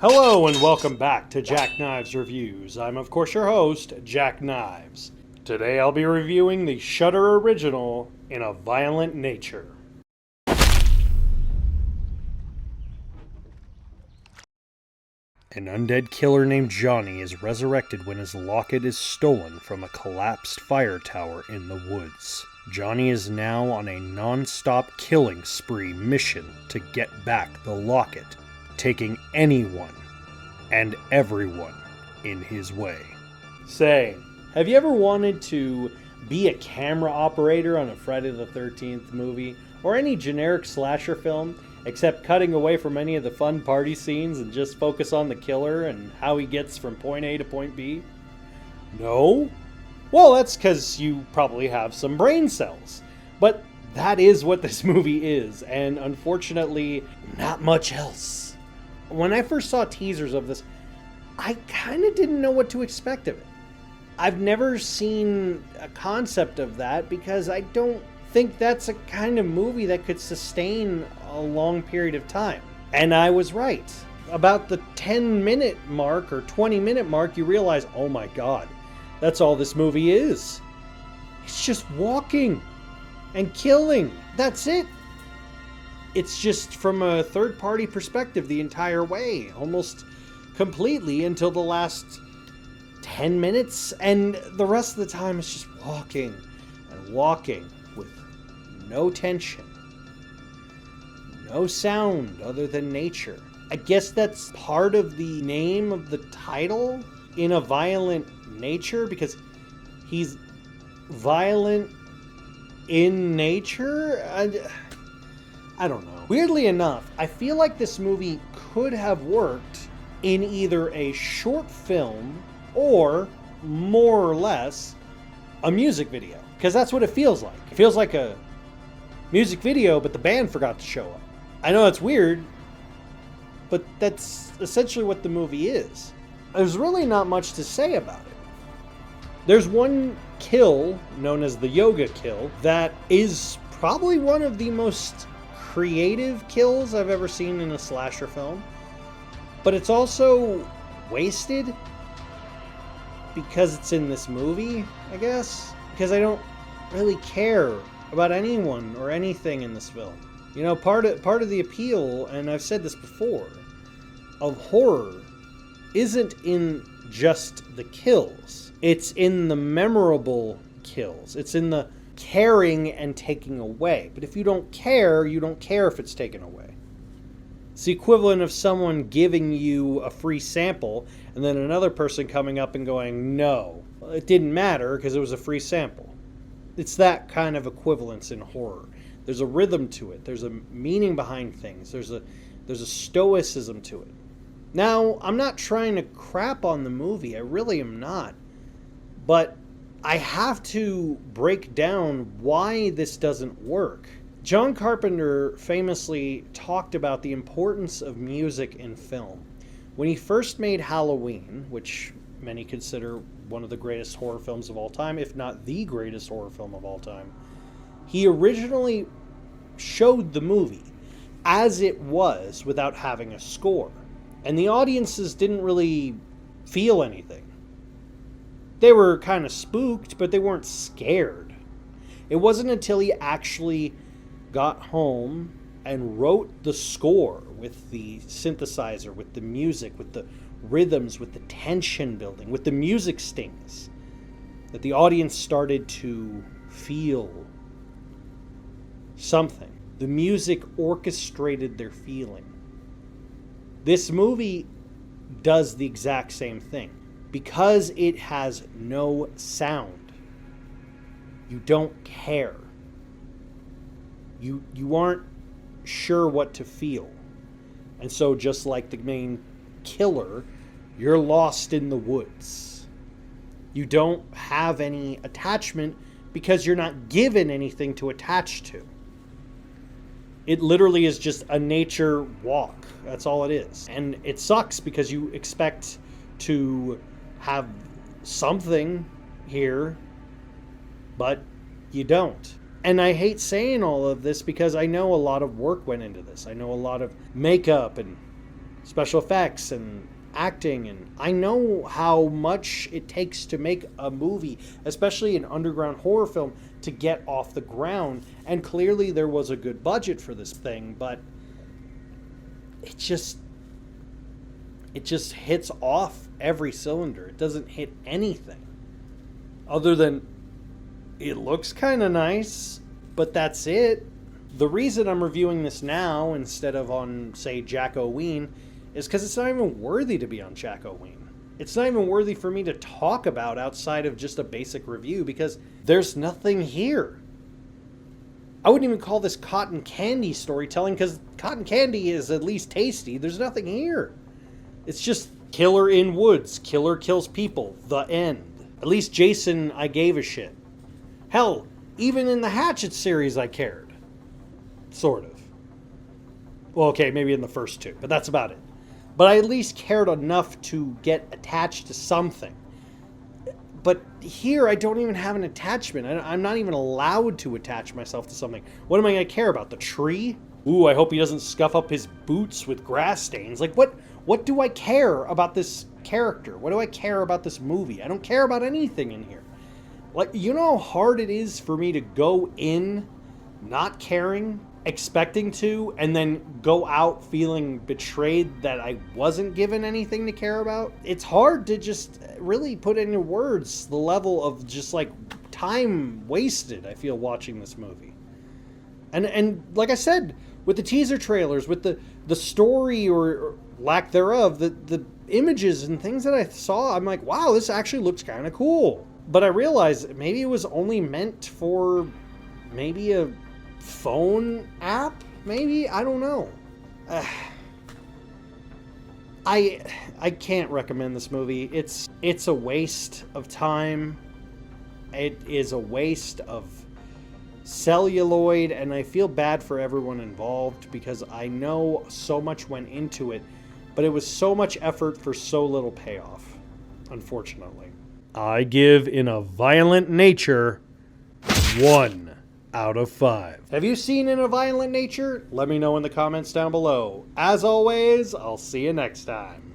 Hello and welcome back to Jack Knives Reviews. I'm of course your host, Jack Knives. Today I'll be reviewing the Shudder original, In a Violent Nature. An undead killer named Johnny is resurrected when his locket is stolen from a collapsed fire tower in the woods. Johnny is now on a non-stop killing spree mission to get back the locket, taking anyone and everyone in his way. Say, have you ever wanted to be a camera operator on a Friday the 13th movie, or any generic slasher film, except cutting away from any of the fun party scenes and just focus on the killer and how he gets from point A to point B? No? Well, that's because you probably have some brain cells. But that is what this movie is, and unfortunately, not much else. When I first saw teasers of this, I kind of didn't know what to expect of it. I've never seen a concept of that because I don't think that's a kind of movie that could sustain a long period of time. And I was right. About the 10-minute mark or 20-minute mark, you realize, oh my god, that's all this movie is. It's just walking and killing. That's it. It's just from a third-party perspective the entire way, almost completely until the last 10 minutes, and the rest of the time it's just walking and walking with no tension, no sound other than nature. I guess that's part of the name of the title, In a Violent Nature, because he's violent in nature? I don't know. Weirdly enough, I feel like this movie could have worked in either a short film or, more or less, a music video. Because that's what it feels like. It feels like a music video, but the band forgot to show up. I know it's weird, but that's essentially what the movie is. There's really not much to say about it. There's one kill, known as the yoga kill, that is probably one of the most creative kills I've ever seen in a slasher film. But it's also wasted because it's in this movie, I guess. Because I don't really care about anyone or anything in this film. You know, part of the appeal, and I've said this before, of horror isn't in just the kills. It's in the memorable kills. It's in the caring and taking away. But if you don't care, you don't care if it's taken away. It's the equivalent of someone giving you a free sample and then another person coming up and going, no, it didn't matter because it was a free sample. It's that kind of equivalence in horror. There's a rhythm to it. There's a meaning behind things. There's a stoicism to it. Now, I'm not trying to crap on the movie. I really am not. But I have to break down why this doesn't work. John Carpenter famously talked about the importance of music in film. When he first made Halloween, which many consider one of the greatest horror films of all time, if not the greatest horror film of all time, he originally showed the movie as it was without having a score. And the audiences didn't really feel anything. They were kind of spooked, but they weren't scared. It wasn't until he actually got home and wrote the score with the synthesizer, with the music, with the rhythms, with the tension building, with the music stings, that the audience started to feel something. The music orchestrated their feeling. This movie does the exact same thing. Because it has no sound, you don't care. You aren't sure what to feel. And so just like the main killer, you're lost in the woods. You don't have any attachment because you're not given anything to attach to. It literally is just a nature walk. That's all it is. And it sucks because you expect to have something here, but you don't. And I hate saying all of this because I know a lot of work went into this. I know a lot of makeup and special effects and acting, and I know how much it takes to make a movie, especially an underground horror film, to get off the ground, and clearly there was a good budget for this thing, but it just hits off every cylinder. It doesn't hit anything other than it looks kind of nice, but that's it. The reason I'm reviewing this now instead of on, say, Jack-O-Ween is because it's not even worthy to be on Jack-O-Ween. It's not even worthy for me to talk about outside of just a basic review because there's nothing here. I wouldn't even call this cotton candy storytelling because cotton candy is at least tasty. There's nothing here. It's just killer in woods, killer kills people, the end. At least Jason, I gave a shit. Hell, even in the Hatchet series I cared. Sort of. Well, okay, maybe in the first two, but that's about it. But I at least cared enough to get attached to something. But here, I don't even have an attachment. I'm not even allowed to attach myself to something. What am I going to care about? The tree? Ooh, I hope he doesn't scuff up his boots with grass stains. Like, what do I care about this character? What do I care about this movie? I don't care about anything in here. Like, you know how hard it is for me to go in not caring, expecting to, and then go out feeling betrayed that I wasn't given anything to care about? It's hard to just really put into words the level of just like time wasted I feel watching this movie. And like I said, with the teaser trailers, with the story or lack thereof, the images and things that I saw, I'm like, wow, this actually looks kind of cool. But I realized maybe it was only meant for maybe a phone app, maybe? I don't know. I can't recommend this movie. It's a waste of time. It is a waste of celluloid, and I feel bad for everyone involved because I know so much went into it, but it was so much effort for so little payoff, unfortunately. I give In a Violent Nature 1 out of 5. Have you seen In a Violent Nature? Let me know in the comments down below. As always, I'll see you next time.